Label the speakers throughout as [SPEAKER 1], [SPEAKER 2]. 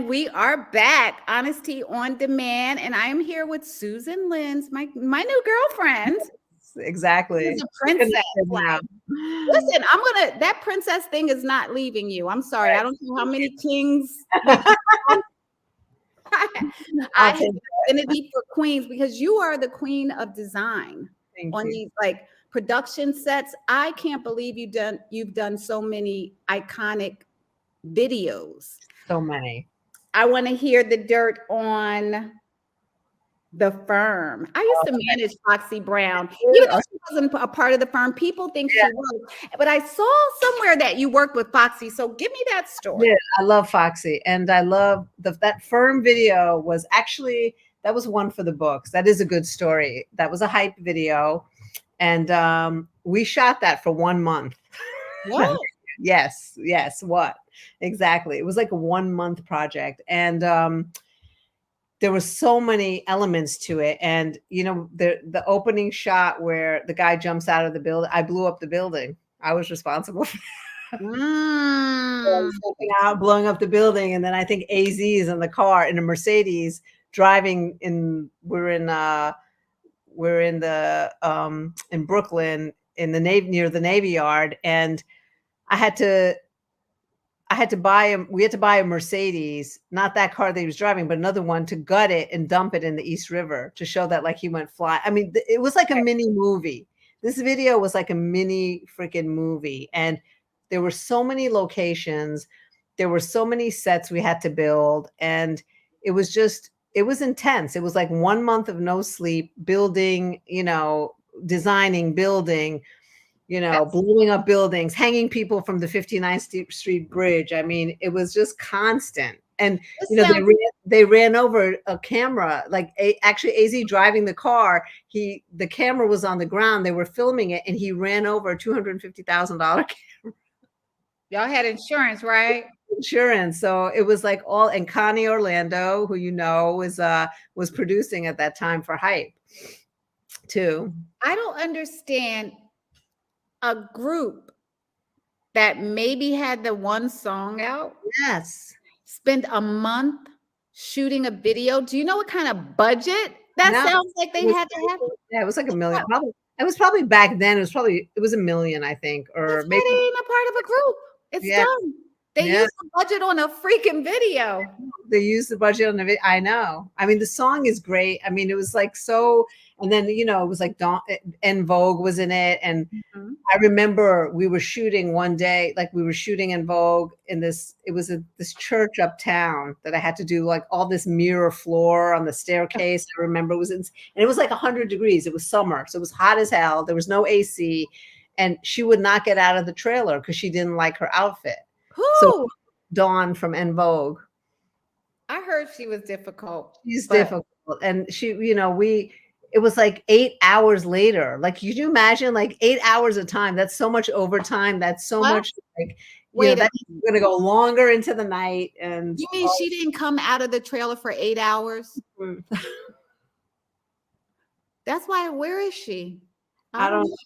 [SPEAKER 1] And we are back, HonesTEA On Demand, and I am here with Susan Linss, my new girlfriend.
[SPEAKER 2] Exactly.
[SPEAKER 1] She's a
[SPEAKER 2] We're
[SPEAKER 1] princess.
[SPEAKER 2] connected now.
[SPEAKER 1] Listen, that princess thing is not leaving you. I'm sorry. I don't know how many kings we've I
[SPEAKER 2] I'll
[SPEAKER 1] have
[SPEAKER 2] take
[SPEAKER 1] an affinity for queens because you are the queen of design
[SPEAKER 2] Thank
[SPEAKER 1] on
[SPEAKER 2] you.
[SPEAKER 1] these like production sets. I can't believe you've done so many iconic videos.
[SPEAKER 2] So many.
[SPEAKER 1] I want to hear the dirt on the firm. I used to manage Foxy Brown. Even though she wasn't a part of the firm, people think she was. But I saw somewhere that you worked with Foxy. So give me that story.
[SPEAKER 2] Yeah, I love Foxy, and I love that firm video was actually that was one for the books. That is a good story. That was a hype video, and we shot that for 1 month.
[SPEAKER 1] What?
[SPEAKER 2] Yes. What exactly? It was like a 1 month project, and there were so many elements to it. And the opening shot where the guy jumps out of the building, I blew up the building. I was responsible for
[SPEAKER 1] Mm.
[SPEAKER 2] jumping out, blowing up the building. And then I think AZ is in the car in a Mercedes driving in. We're in Brooklyn in the Navy, near the Navy Yard, and I had to buy him. We had to buy a Mercedes, not that car that he was driving, but another one, to gut it and dump it in the East River to show that like he went fly. I mean, it was like a mini movie. This video was like a mini freaking movie, and there were so many locations, there were so many sets we had to build, and it was intense. It was like 1 month of no sleep, building, designing, building, blowing up buildings, hanging people from the 59th Street Bridge. I mean, it was just constant. And they ran over a camera, like actually AZ driving the car. The camera was on the ground. They were filming it, and he ran over a $250,000 camera.
[SPEAKER 1] Y'all had insurance, right?
[SPEAKER 2] Insurance. So it was like all, and Connie Orlando, who was producing at that time for Hype too.
[SPEAKER 1] I don't understand a group that maybe had the one song out.
[SPEAKER 2] Yes.
[SPEAKER 1] Spend a month shooting a video. Do you know what kind of budget that sounds like they had to have?
[SPEAKER 2] Yeah, it was like $1 million. Probably it was probably back then. It was $1 million, I think, or
[SPEAKER 1] That's
[SPEAKER 2] maybe.
[SPEAKER 1] why they ain't a part of a group. It's done. They used the budget on a freaking video.
[SPEAKER 2] They used the budget on the video. I know. I mean, the song is great. I mean, it was like so. And then it was like En Vogue was in it, and I remember we were shooting one day, like we were shooting En Vogue in this. It was this church uptown that I had to do like all this mirror floor on the staircase. I remember and it was like 100 degrees. It was summer, so it was hot as hell. There was no AC, and she would not get out of the trailer because she didn't like her outfit.
[SPEAKER 1] Who?
[SPEAKER 2] So Dawn from En Vogue.
[SPEAKER 1] I heard she was difficult.
[SPEAKER 2] She's difficult, and she, it was like 8 hours later. Like, could you imagine, like 8 hours of time? That's so much overtime. That's so much, like, that's going to go longer into the night. And
[SPEAKER 1] you mean she didn't come out of the trailer for 8 hours? That's why. Where is she?
[SPEAKER 2] I don't know.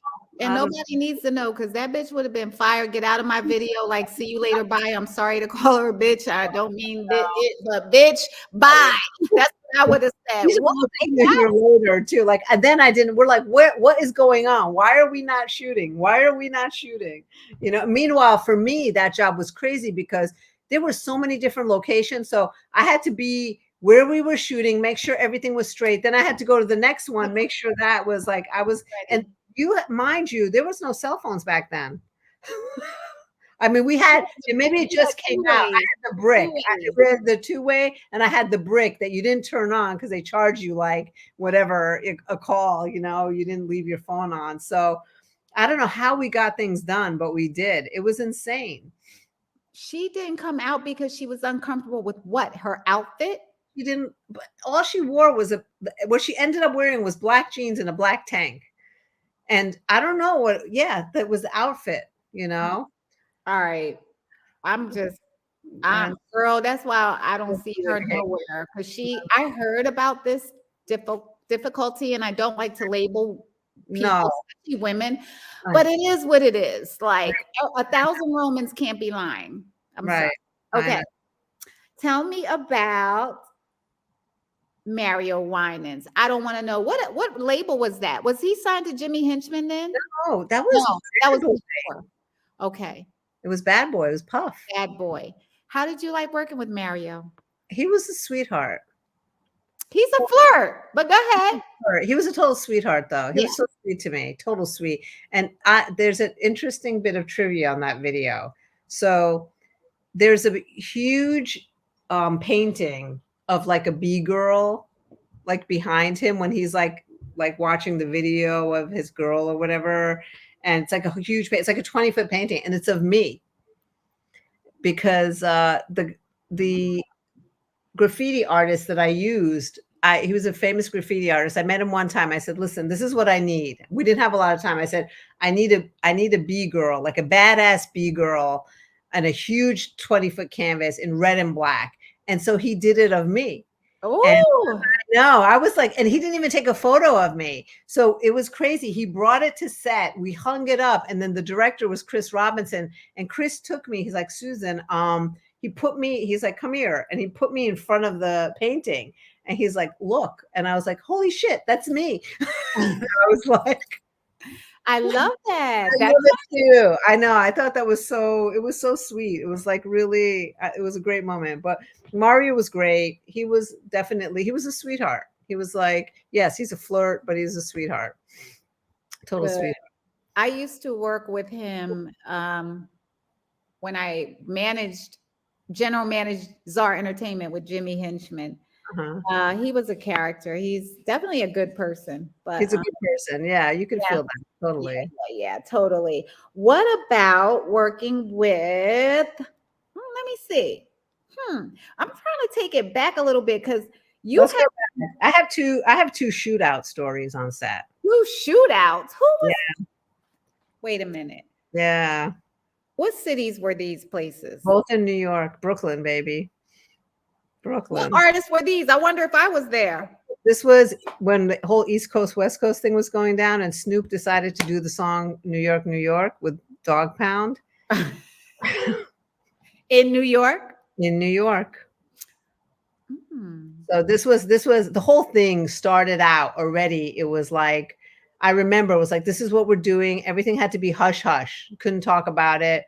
[SPEAKER 1] And nobody needs to know, because that bitch would have been fired. Get out of my video. Like, see you later. Bye. I'm sorry to call her a bitch. I don't mean it, but bitch, bye. That's what I would have said.
[SPEAKER 2] Later too. Like, and then we're like, what is going on? Why are we not shooting? Why are we not shooting? Meanwhile, for me, that job was crazy because there were so many different locations. So I had to be where we were shooting, make sure everything was straight. Then I had to go to the next one, make sure that was like, and mind you, there was no cell phones back then. I mean, we had, maybe it just came out. I had the brick, the two-way, and I had the brick that you didn't turn on because they charge you like whatever, a call, you didn't leave your phone on. So I don't know how we got things done, but we did. It was insane.
[SPEAKER 1] She didn't come out because she was uncomfortable with what? Her outfit?
[SPEAKER 2] She didn't, but all she wore was what she ended up wearing was black jeans and a black tank. And I don't know that was the outfit,
[SPEAKER 1] All right. Girl, that's why I don't see her nowhere. Because I heard about this difficulty, and I don't like to label people, especially women, but it is what it is. Like 1,000 Romans can't be lying. I'm sorry. Okay. Tell me about Mario Winans. I don't want to know what label was that? Was he signed to Jimmy Hinchman then?
[SPEAKER 2] Oh, that was
[SPEAKER 1] No, that was
[SPEAKER 2] Bad Boy.
[SPEAKER 1] before. Okay,
[SPEAKER 2] It was Bad Boy. It was Puff.
[SPEAKER 1] Bad Boy. How did you like working with Mario?
[SPEAKER 2] He was a sweetheart.
[SPEAKER 1] He's a flirt, but go ahead.
[SPEAKER 2] He was a total sweetheart, though. He
[SPEAKER 1] Yeah.
[SPEAKER 2] was so sweet to me, total sweet. And there's an interesting bit of trivia on that video. So there's a huge painting of like a B-girl, like behind him when he's like watching the video of his girl or whatever. And it's like a huge, it's like a 20-foot painting, and it's of me because the graffiti artist that I used, he was a famous graffiti artist. I met him one time. I said, listen, this is what I need. We didn't have a lot of time. I said, I need a B girl, like a badass B girl, and a huge 20-foot canvas in red and black. And so he did it of me.
[SPEAKER 1] Oh,
[SPEAKER 2] No, I was like, and he didn't even take a photo of me. So it was crazy. He brought it to set. We hung it up. And then the director was Chris Robinson. And Chris took me. He's like, Susan, he's like, come here. And he put me in front of the painting. And he's like, look. And I was like, holy shit, that's me. I was like,
[SPEAKER 1] I love that.
[SPEAKER 2] I love it too. I know. I thought it was so sweet. It was like really, it was a great moment. But Mario was great. He was a sweetheart. He was like, yes, he's a flirt, but he's a sweetheart. Total sweetheart.
[SPEAKER 1] I used to work with him when I general managed Czar Entertainment with Jimmy Hinchman. He was a character. He's definitely a good person. But
[SPEAKER 2] he's a good person. Yeah, you can feel that. Totally.
[SPEAKER 1] Yeah, totally. What about working with, let me see. I'm trying to take it back a little bit because
[SPEAKER 2] I have two shootout stories on set.
[SPEAKER 1] 2 shootouts. Who was Wait a minute.
[SPEAKER 2] Yeah.
[SPEAKER 1] What cities were these places?
[SPEAKER 2] Both in New York, Brooklyn, baby. Brooklyn.
[SPEAKER 1] What artists were these? I wonder if I was there.
[SPEAKER 2] This was when the whole East Coast, West Coast thing was going down, and Snoop decided to do the song New York, New York with Dog Pound.
[SPEAKER 1] In New York?
[SPEAKER 2] In New York. So this was the whole thing started out already. It was like, I remember it was like, this is what we're doing. Everything had to be hush hush. Couldn't talk about it.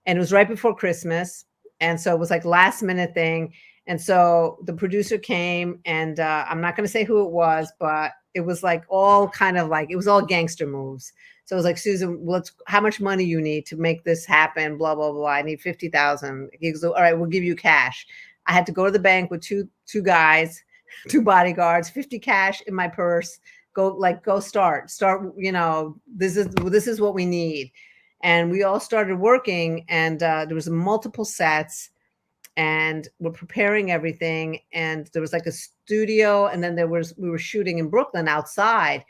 [SPEAKER 2] And it was right before Christmas. And so it was like last minute thing. And so the producer came, and I'm not going to say who it was, but it was like all kind of like, it was all gangster moves. So it was like, Susan, how much money you need to make this happen? Blah, blah, blah. I need 50,000. He goes, all right, we'll give you cash. I had to go to the bank with two guys, 2 bodyguards, 50 cash in my purse. Go start, this is what we need. And we all started working, and there was multiple sets, and we're preparing everything. And there was like a studio, and then we were shooting in Brooklyn outside.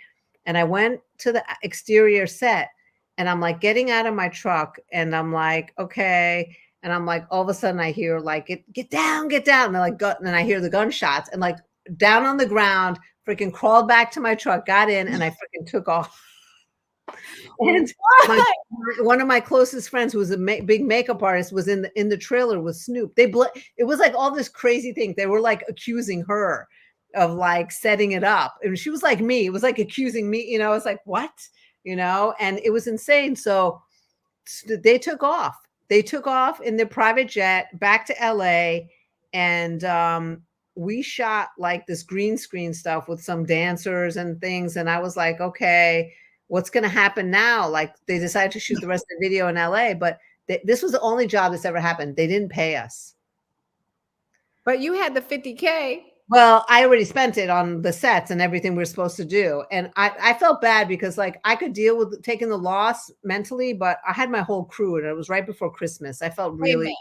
[SPEAKER 2] And I went to the exterior set, and I'm like getting out of my truck, and I'm like, okay. And I'm like, all of a sudden I hear like, get down. And they're like, and I hear the gunshots, and like down on the ground, freaking crawled back to my truck, got in, and I freaking took off. And one of my closest friends, who was a big makeup artist, was in the trailer with Snoop. It was like all this crazy thing. They were like accusing her of like setting it up. And she was like me. It was like accusing me. It was like, what? And it was insane. So they took off. They took off in their private jet back to LA. And we shot like this green screen stuff with some dancers and things. And I was like, okay, what's going to happen now? Like, they decided to shoot the rest of the video in LA, but this was the only job that's ever happened. They didn't pay us.
[SPEAKER 1] But you had the 50K.
[SPEAKER 2] Well, I already spent it on the sets and everything we were supposed to do. And I felt bad because like I could deal with taking the loss mentally, but I had my whole crew, and it was right before Christmas. I felt really,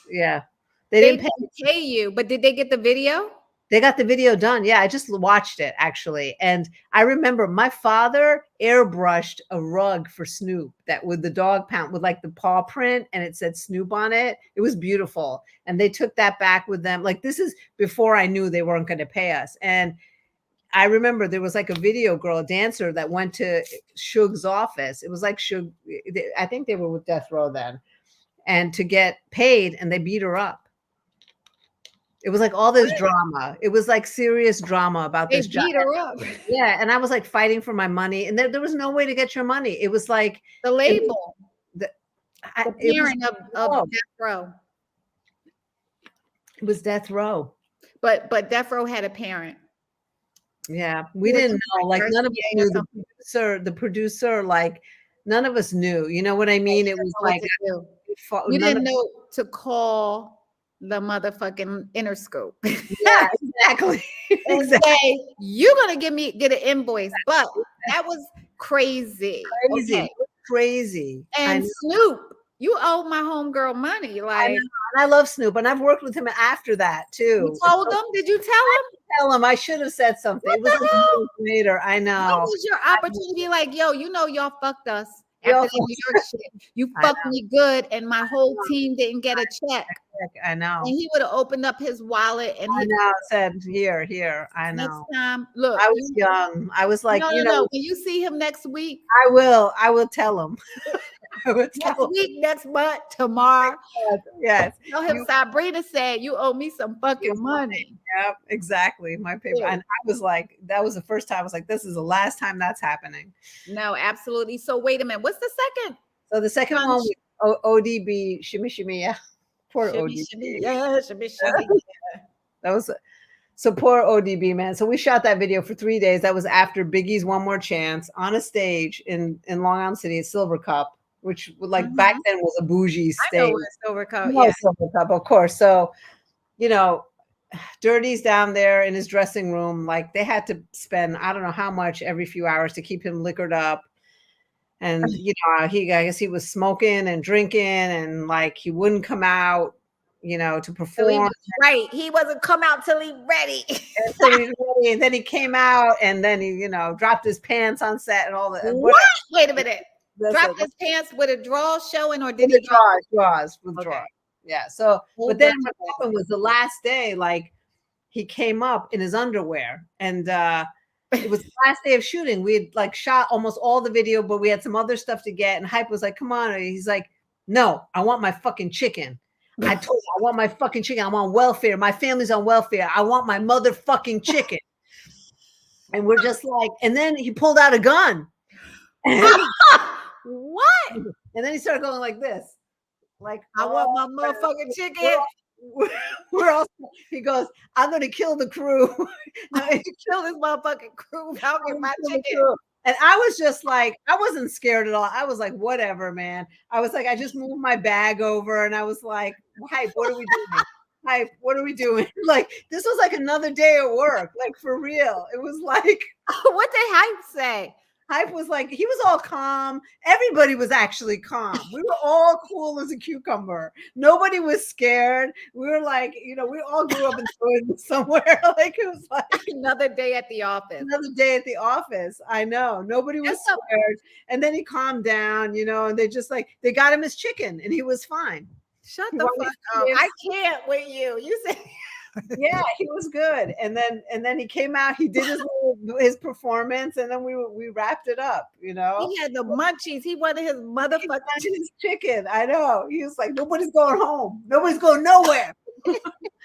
[SPEAKER 2] yeah. They didn't
[SPEAKER 1] pay you, but did they get the video?
[SPEAKER 2] They got the video done. Yeah, I just watched it actually. And I remember my father airbrushed a rug for Snoop that with the dog pound, with like the paw print, and it said Snoop on it. It was beautiful. And they took that back with them. Like, this is before I knew they weren't going to pay us. And I remember there was like a video girl, a dancer, that went to Suge's office. It was like Suge, I think they were with Death Row then, and to get paid, and they beat her up. It was like all this drama. It was like serious drama about
[SPEAKER 1] They
[SPEAKER 2] this job.
[SPEAKER 1] beat her up.
[SPEAKER 2] Yeah, and I was like fighting for my money, and there was no way to get your money. It was like
[SPEAKER 1] The label,
[SPEAKER 2] the
[SPEAKER 1] the parent of Death Row.
[SPEAKER 2] It was death row.
[SPEAKER 1] But Death Row had a parent.
[SPEAKER 2] Yeah, we didn't know. Like none of us knew the producer. Like none of us knew. You know what I mean? It was like
[SPEAKER 1] you didn't know to call the motherfucking Interscope.
[SPEAKER 2] Yeah, exactly.
[SPEAKER 1] And say, you're gonna get an invoice, but that was crazy.
[SPEAKER 2] Okay. Crazy.
[SPEAKER 1] And Snoop, you owe my homegirl money. Like,
[SPEAKER 2] and I love Snoop, and I've worked with him after that too.
[SPEAKER 1] You told him? Did you tell him?
[SPEAKER 2] Tell him. I should have said something. It was like later. I know.
[SPEAKER 1] What was your opportunity? Like, yo, y'all fucked us. After the New York shit, you fucked me good, and my whole team didn't get a check.
[SPEAKER 2] I know.
[SPEAKER 1] And he would have opened up his wallet and he
[SPEAKER 2] said, here. I know.
[SPEAKER 1] Next time, look.
[SPEAKER 2] I was young. I was like,
[SPEAKER 1] no. When you see him next week,
[SPEAKER 2] I will tell him.
[SPEAKER 1] Next month, tomorrow.
[SPEAKER 2] Yes.
[SPEAKER 1] Tell him Sibrena said you owe me some fucking money.
[SPEAKER 2] Yep, exactly. My paper. Yeah. And I was like, that was the first time I was like, this is the last time that's happening.
[SPEAKER 1] No, absolutely. So wait a minute. What's the second?
[SPEAKER 2] So the second one was ODB, shimmy, shimmy, yeah. Poor
[SPEAKER 1] shimmy,
[SPEAKER 2] ODB.
[SPEAKER 1] Shimmy, yeah, shimmy, shimmy.
[SPEAKER 2] That was so poor ODB, man. So we shot that video for 3 days. That was after Biggie's One More Chance on a stage in Long Island City at Silver Cup, which like back then was a bougie stage.
[SPEAKER 1] I know Silver Cup, yeah.
[SPEAKER 2] Silver Cup, of course. So, Dirty's down there in his dressing room. Like they had to spend, I don't know how much every few hours to keep him liquored up. And, I guess he was smoking and drinking and like he wouldn't come out, to perform.
[SPEAKER 1] So he wasn't come out till he ready.
[SPEAKER 2] And then he came out and then he, dropped his pants on set and all that.
[SPEAKER 1] What? Wait a minute. Dropped his pants with a draw showing or did he
[SPEAKER 2] draws? Yeah. So, but then what happened was the last day, like he came up in his underwear and it was the last day of shooting. We had like shot almost all the video, but we had some other stuff to get. And Hype was like, come on. And he's like, no, I want my fucking chicken. I told you, I want my fucking chicken. I'm on welfare. My family's on welfare. I want my motherfucking chicken. And we're just like, and then he pulled out a gun.
[SPEAKER 1] What?
[SPEAKER 2] And then he started going like this. Like,
[SPEAKER 1] I want my motherfucking chicken.
[SPEAKER 2] He goes, I'm going to kill the crew.
[SPEAKER 1] Kill this motherfucking crew. I'll get my chicken.
[SPEAKER 2] And I was just like, I wasn't scared at all. I was like, whatever, man. I was like, I just moved my bag over and I was like, Hype, what are we doing? Hype, what are we doing? Like, this was like another day at work. Like, for real. It was like.
[SPEAKER 1] What did Hype say?
[SPEAKER 2] Hype was like, he was all calm. Everybody was actually calm. We were all cool as a cucumber. Nobody was scared. We were like, we all grew up in somewhere. Like it was like
[SPEAKER 1] another day at the office.
[SPEAKER 2] Another day at the office. I know. Nobody was scared. And then he calmed down, and they just like, they got him his chicken and he was fine.
[SPEAKER 1] Shut the fuck up. I can't with you. You said
[SPEAKER 2] yeah, he was good. And then he came out, he did his performance, and then we wrapped it up,
[SPEAKER 1] He had the munchies. He wanted his motherfucking
[SPEAKER 2] chicken. I know. He was like, nobody's going home. Nobody's going nowhere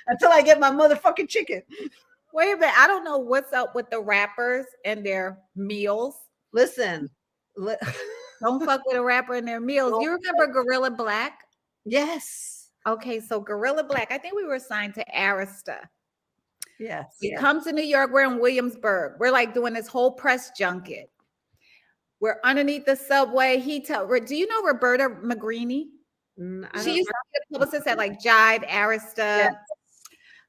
[SPEAKER 2] until I get my motherfucking chicken.
[SPEAKER 1] Wait a minute. I don't know what's up with the rappers and their meals.
[SPEAKER 2] Listen.
[SPEAKER 1] Don't fuck with a rapper and their meals. You remember Gorilla Black?
[SPEAKER 2] Yes.
[SPEAKER 1] Okay, so Gorilla Black, I think we were assigned to Arista.
[SPEAKER 2] Yes.
[SPEAKER 1] He comes to New York. We're in Williamsburg. We're like doing this whole press junket. We're underneath the subway. Do you know Roberta McGreeny? She used to be a publicist at like Jive, Arista. Yes.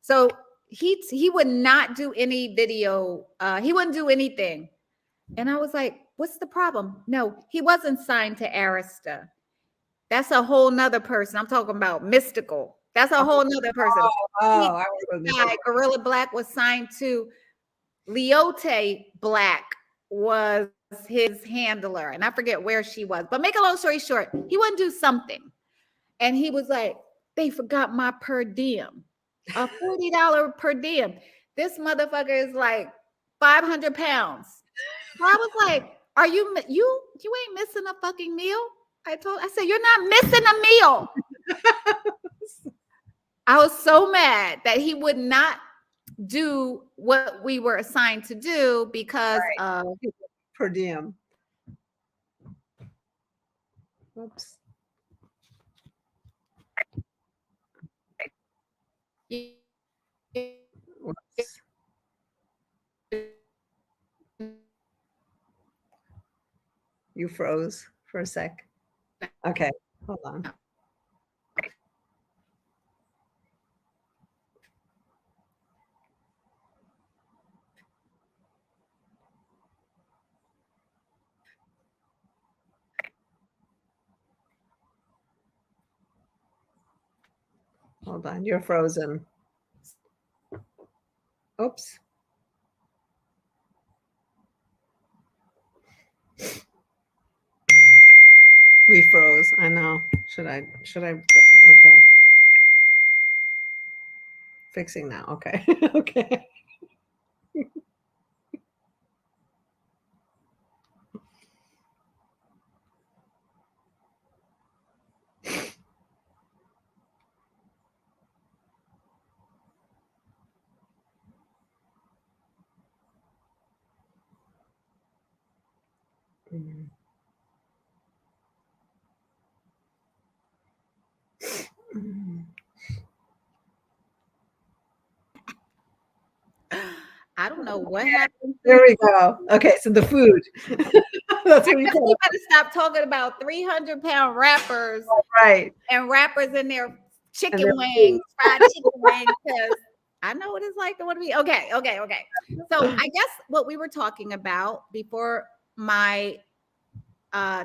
[SPEAKER 1] So he would not do any video. He wouldn't do anything. And I was like, what's the problem? No, he wasn't signed to Arista. That's a whole nother person. I'm talking about Mystical. That's a whole nother person.
[SPEAKER 2] I remember.
[SPEAKER 1] Gorilla Black was signed to Leote Black was his handler. And I forget where she was. But make a long story short, he wouldn't do something. And he was like, they forgot my per diem. A $40 per diem. This motherfucker is like 500 pounds. So I was like, are you ain't missing a fucking meal? I said, you're not missing a meal. I was so mad that he would not do what we were assigned to do because of
[SPEAKER 2] per diem. Oops. Whoops. You froze for a sec. Okay, hold on. Hold on, you're frozen. Oops. We froze. I know. Should I? Okay. Fixing now. Okay. Okay. Mm.
[SPEAKER 1] I don't know what happened.
[SPEAKER 2] There we go. Okay, so the food. That's what we
[SPEAKER 1] We
[SPEAKER 2] call
[SPEAKER 1] got to stop talking about 300-pound rappers
[SPEAKER 2] it. Right.
[SPEAKER 1] and rappers in their
[SPEAKER 2] And
[SPEAKER 1] chicken
[SPEAKER 2] their
[SPEAKER 1] wings, fried chicken wings, because I know what it's like to want to be. Okay. So I guess what we were talking about before my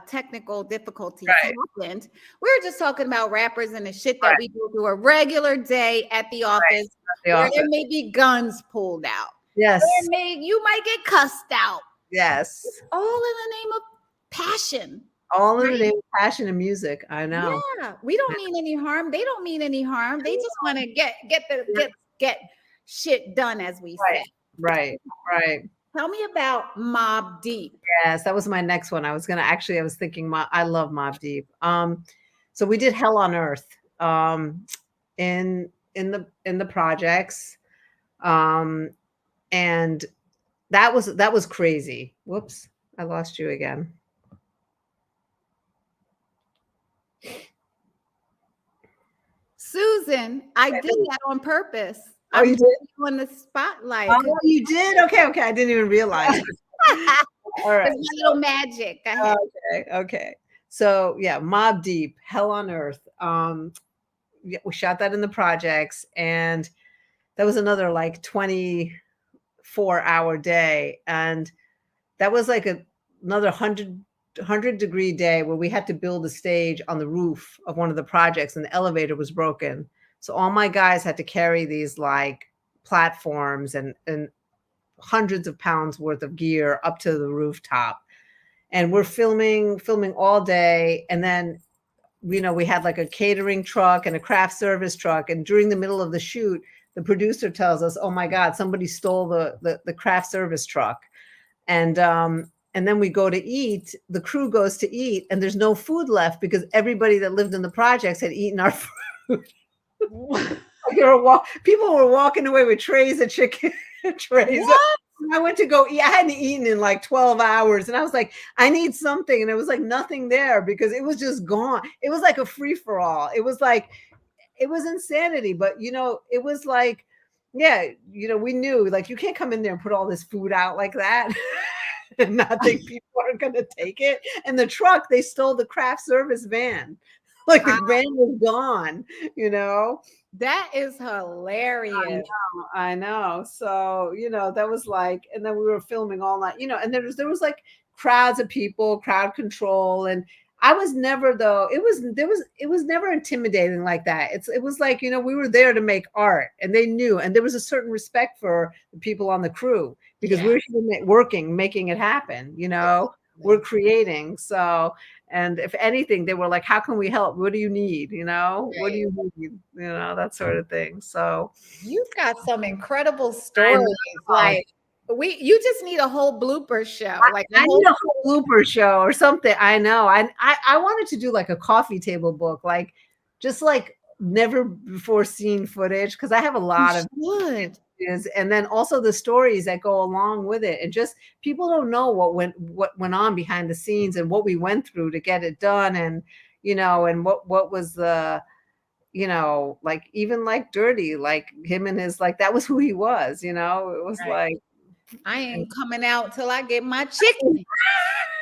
[SPEAKER 1] technical difficulties happened, we were just talking about rappers and the shit that we do through a regular day at the office, where there may be guns pulled out.
[SPEAKER 2] Yes.
[SPEAKER 1] You might get cussed out.
[SPEAKER 2] Yes.
[SPEAKER 1] All in the name of passion.
[SPEAKER 2] All in the name of passion and music. I know.
[SPEAKER 1] Yeah, we don't mean any harm. They don't mean any harm. They just want to get shit done, as we say.
[SPEAKER 2] Right.
[SPEAKER 1] Tell me about Mobb Deep.
[SPEAKER 2] Yes, that was my next one. I was thinking I love Mobb Deep. So we did Hell on Earth in the projects. And that was crazy. Whoops, I lost you again.
[SPEAKER 1] Susan, I did that on purpose.
[SPEAKER 2] Oh, you did?
[SPEAKER 1] On the spotlight.
[SPEAKER 2] Oh, you did? Okay. I didn't even realize. All right.
[SPEAKER 1] It's my little magic. Go ahead.
[SPEAKER 2] Okay. So yeah, Mobb Deep, Hell on Earth. We shot that in the projects, and that was another like 24-hour day, and that was like another 100-degree day where we had to build a stage on the roof of one of the projects, and the elevator was broken. So all my guys had to carry these like platforms and hundreds of pounds worth of gear up to the rooftop. And we're filming all day. And then, we had like a catering truck and a craft service truck. And during the middle of the shoot, the producer tells us, oh my God, somebody stole the craft service truck. And then we go to eat, the crew goes to eat, and there's no food left because everybody that lived in the projects had eaten our food. People were walking away with trays of chicken trays.
[SPEAKER 1] What?
[SPEAKER 2] I went to go eat. I hadn't eaten in like 12 hours. And I was like, I need something. And it was like nothing there because it was just gone. It was like a free for all. It was insanity. But, it was like, yeah, we knew like you can't come in there and put all this food out like that and not think people are going to take it. And the truck, they stole the craft service van. Like the van was gone,
[SPEAKER 1] That is hilarious.
[SPEAKER 2] I know. So, that was like, and then we were filming all night, and there was like crowds of people, crowd control. And I was never it was never intimidating like that. It was like, we were there to make art, and they knew, and there was a certain respect for the people on the crew because we were working, making it happen, we're creating. So, and if anything, they were like, how can we help? What do you need? What do you need? That sort of thing. So
[SPEAKER 1] you've got some incredible stories. Like you just need a whole blooper show. Like
[SPEAKER 2] I need a whole blooper show or something. I know. I wanted to do like a coffee table book, like just like never before seen footage, because I have a lot of
[SPEAKER 1] Should.
[SPEAKER 2] images, and then also the stories that go along with it. And just people don't know what went on behind the scenes and what we went through to get it done, and and what was the like, even like Dirty, like him and his, like, that was who he was. It was
[SPEAKER 1] Right.
[SPEAKER 2] like
[SPEAKER 1] I ain't coming out till I get my chicken.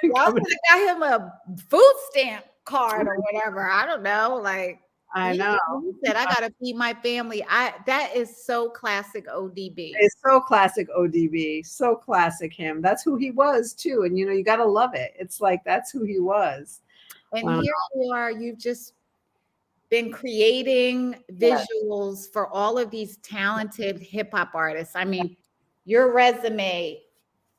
[SPEAKER 1] Y'all
[SPEAKER 2] coming-
[SPEAKER 1] could have got him a food stamp card or whatever. I don't know. Like
[SPEAKER 2] I know.
[SPEAKER 1] he said, I gotta feed my family. That is so classic ODB.
[SPEAKER 2] It's so classic ODB, so classic him. That's who he was too. And you got to love it. It's like, that's who he was.
[SPEAKER 1] And
[SPEAKER 2] Wow.
[SPEAKER 1] here you are, you've just been creating visuals for all of these talented hip hop artists. I mean, your resume,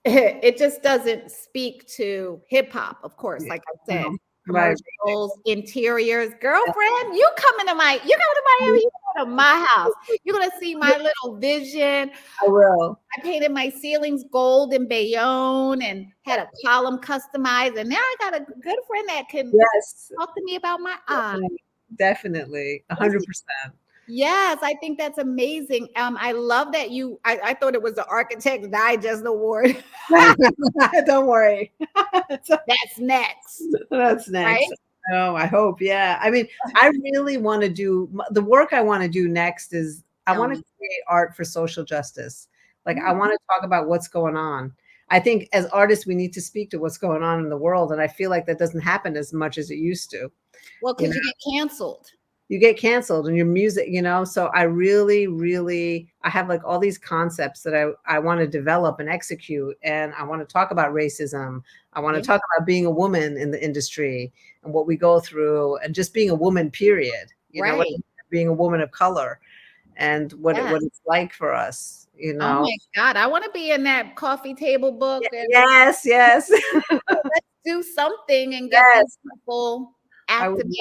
[SPEAKER 1] it just doesn't speak to hip hop, of course, like I said.
[SPEAKER 2] Right.
[SPEAKER 1] Commercials, interiors, girlfriend, you coming to Miami, you go to my house. You're gonna see my little vision.
[SPEAKER 2] I will.
[SPEAKER 1] I painted my ceilings gold in Bayonne and had a column customized. And now I got a good friend that can talk to me about my eye.
[SPEAKER 2] Definitely. 100%.
[SPEAKER 1] Yes, I think that's amazing. I love that I thought it was the Architects Digest Award.
[SPEAKER 2] Don't worry.
[SPEAKER 1] That's next.
[SPEAKER 2] That's next. Right? Oh, I hope. Yeah. I mean, I really want to do the work I want to do next is I want to create art for social justice. Like, I want to talk about what's going on. I think as artists, we need to speak to what's going on in the world. And I feel like that doesn't happen as much as it used to.
[SPEAKER 1] Well, because you get canceled.
[SPEAKER 2] You get canceled and your music, so I really, I have like all these concepts that I want to develop and execute. And I want to talk about racism. I want to talk about being a woman in the industry and what we go through, and just being a woman, period. Being a woman of color and what it's like for us,
[SPEAKER 1] Oh my God. I want to be in that coffee table book.
[SPEAKER 2] Yes.
[SPEAKER 1] Let's do something and get these people activated.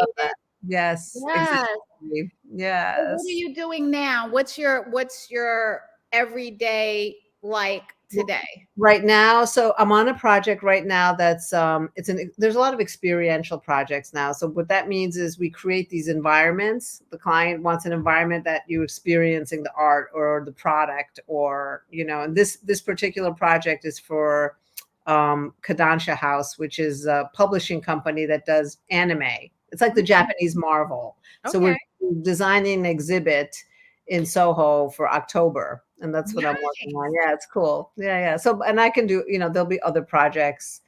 [SPEAKER 2] Yes. Exactly. Yes.
[SPEAKER 1] So what are you doing now? What's your everyday like today?
[SPEAKER 2] Right now, so I'm on a project right now that's there's a lot of experiential projects now. So what that means is we create these environments. The client wants an environment that you're experiencing the art or the product, or and this particular project is for Kodansha House, which is a publishing company that does anime. It's like the Japanese Marvel. So we're designing an exhibit in Soho for October, and that's what I'm working on. Yeah, it's cool. Yeah. So, and I can do, there'll be other projects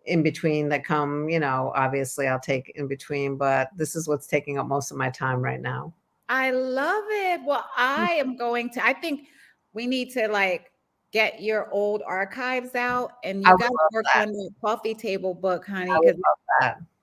[SPEAKER 2] in between that come, obviously I'll take in between, but this is what's taking up most of my time right now.
[SPEAKER 1] I love it. Well, I think we need to get your old archives out, and you got to work on the coffee table book, honey.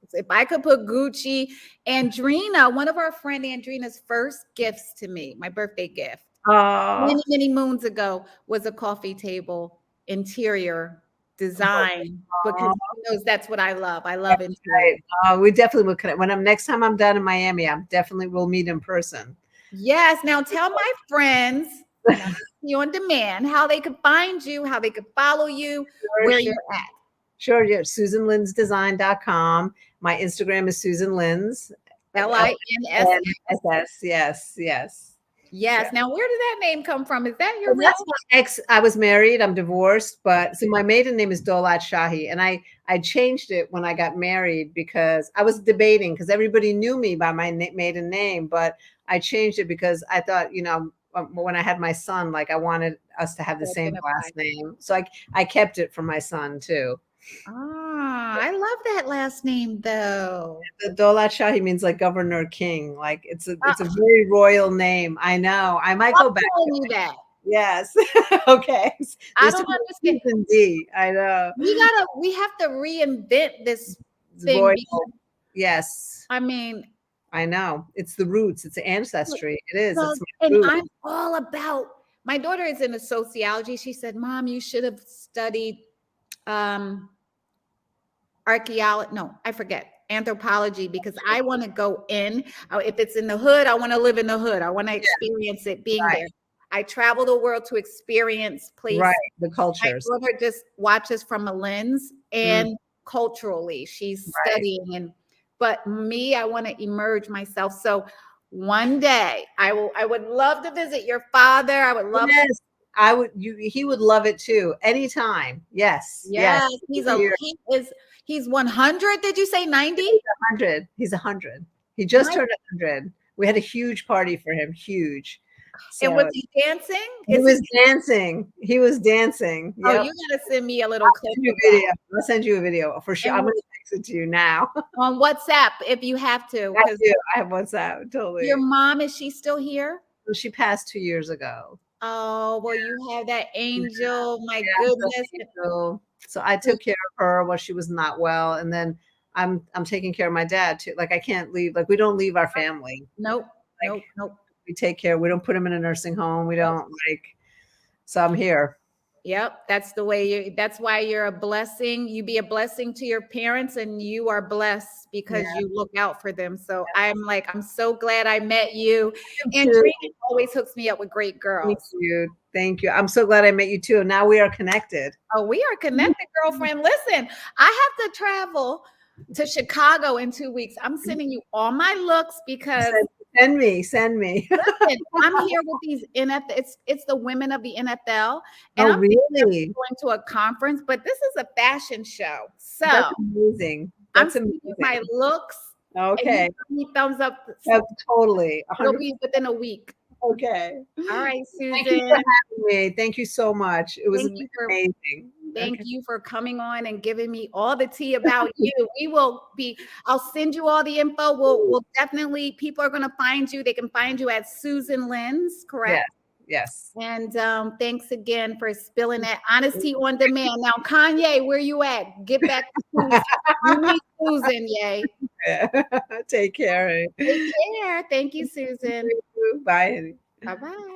[SPEAKER 1] Because if I could put Gucci, Andrina, one of our friend Andrina's first gifts to me, my birthday gift, many moons ago, was a coffee table interior design, because she knows that's what I love. I love interior.
[SPEAKER 2] We definitely will connect. Next time I'm down in Miami, we'll meet in person.
[SPEAKER 1] Yes. Now tell my friends, HonesTEA On Demand, how they could find you, how they could follow you, where you're at.
[SPEAKER 2] Sure. Yeah. SusanLinnsDesign.com. My Instagram is Susan Linss.
[SPEAKER 1] LINSS.
[SPEAKER 2] Yes.
[SPEAKER 1] Yeah. Now, where did that name come from? Is that your real?
[SPEAKER 2] That's my ex. I was married. I'm divorced, but so my maiden name is Dolat Shahi, and I changed it when I got married because I was debating, because everybody knew me by my maiden name, but I changed it because I thought, when I had my son, I wanted us to have the same last name, so I kept it for my son too.
[SPEAKER 1] I love that last name though.
[SPEAKER 2] The Dolat Shahi means like governor king. It's a very royal name. I know. I might go back to
[SPEAKER 1] you that.
[SPEAKER 2] Yes. Okay.
[SPEAKER 1] I don't understand.
[SPEAKER 2] D. I know.
[SPEAKER 1] We have to reinvent this thing.
[SPEAKER 2] Yes.
[SPEAKER 1] I mean,
[SPEAKER 2] I know. It's the roots. It's the ancestry. It is.
[SPEAKER 1] And I'm all about. My daughter is into sociology. She said, "Mom, you should have studied anthropology, because I want to go in. If it's in the hood, I want to live in the hood. I want to experience it being there. I travel the world to experience places.
[SPEAKER 2] Right, the cultures.
[SPEAKER 1] My daughter just watches from a lens, and culturally, she's studying. But me, I want to emerge myself. So one day I would love to visit your father. I would love to.
[SPEAKER 2] Yes, I would. He would love it too. Anytime. Yes, yes.
[SPEAKER 1] Yes, he's 100. Did you say 90?
[SPEAKER 2] 100. He's 100. He just turned 100. We had a huge party for him. Huge.
[SPEAKER 1] And
[SPEAKER 2] So
[SPEAKER 1] was he dancing?
[SPEAKER 2] he was dancing. He was dancing.
[SPEAKER 1] Oh,
[SPEAKER 2] Yep.
[SPEAKER 1] you gotta send me a little clip.
[SPEAKER 2] I'll send you a video for sure. I'm gonna text it to you now.
[SPEAKER 1] On WhatsApp if you have to.
[SPEAKER 2] I do. I have WhatsApp. Totally.
[SPEAKER 1] Your mom, is she still here?
[SPEAKER 2] She passed 2 years ago.
[SPEAKER 1] Oh, well, you have that angel. My goodness.
[SPEAKER 2] So I took care of her while she was not well, and then I'm taking care of my dad too. Like I can't leave. Like we don't leave our family.
[SPEAKER 1] Nope.
[SPEAKER 2] Like,
[SPEAKER 1] Nope.
[SPEAKER 2] We take care. We don't put him in a nursing home. We don't like. So I'm here.
[SPEAKER 1] Yep, that's the way that's why you're a blessing. You be a blessing to your parents, and you are blessed because you look out for them. So I'm so glad I met you. And Trina always hooks me up with great girls.
[SPEAKER 2] Thank you. Thank you. I'm so glad I met you too. Now we are connected.
[SPEAKER 1] Oh, we are connected, girlfriend. Listen, I have to travel to Chicago in 2 weeks. I'm sending you all my looks because
[SPEAKER 2] send me.
[SPEAKER 1] Listen, I'm here with these NFL. It's the women of the NFL, and I'm
[SPEAKER 2] really
[SPEAKER 1] going to a conference. But this is a fashion show, so
[SPEAKER 2] that's amazing. That's
[SPEAKER 1] I'm amazing. My looks.
[SPEAKER 2] Okay,
[SPEAKER 1] thumbs up.
[SPEAKER 2] Totally.
[SPEAKER 1] It'll be within a week.
[SPEAKER 2] Okay.
[SPEAKER 1] All right, Susan.
[SPEAKER 2] Thank you for having me. Thank you so much. It was amazing.
[SPEAKER 1] Thank you for coming on and giving me all the tea about you. I'll send you all the info. We'll definitely, people are going to find you. They can find you at Susan Linss, correct?
[SPEAKER 2] Yes.
[SPEAKER 1] And thanks again for spilling that HonesTEA On Demand. Now, Kanye, where you at? Get back to Susan. You need Susan, yay.
[SPEAKER 2] Take care.
[SPEAKER 1] Take care. Thank you, Susan.
[SPEAKER 2] Bye.
[SPEAKER 1] Bye-bye.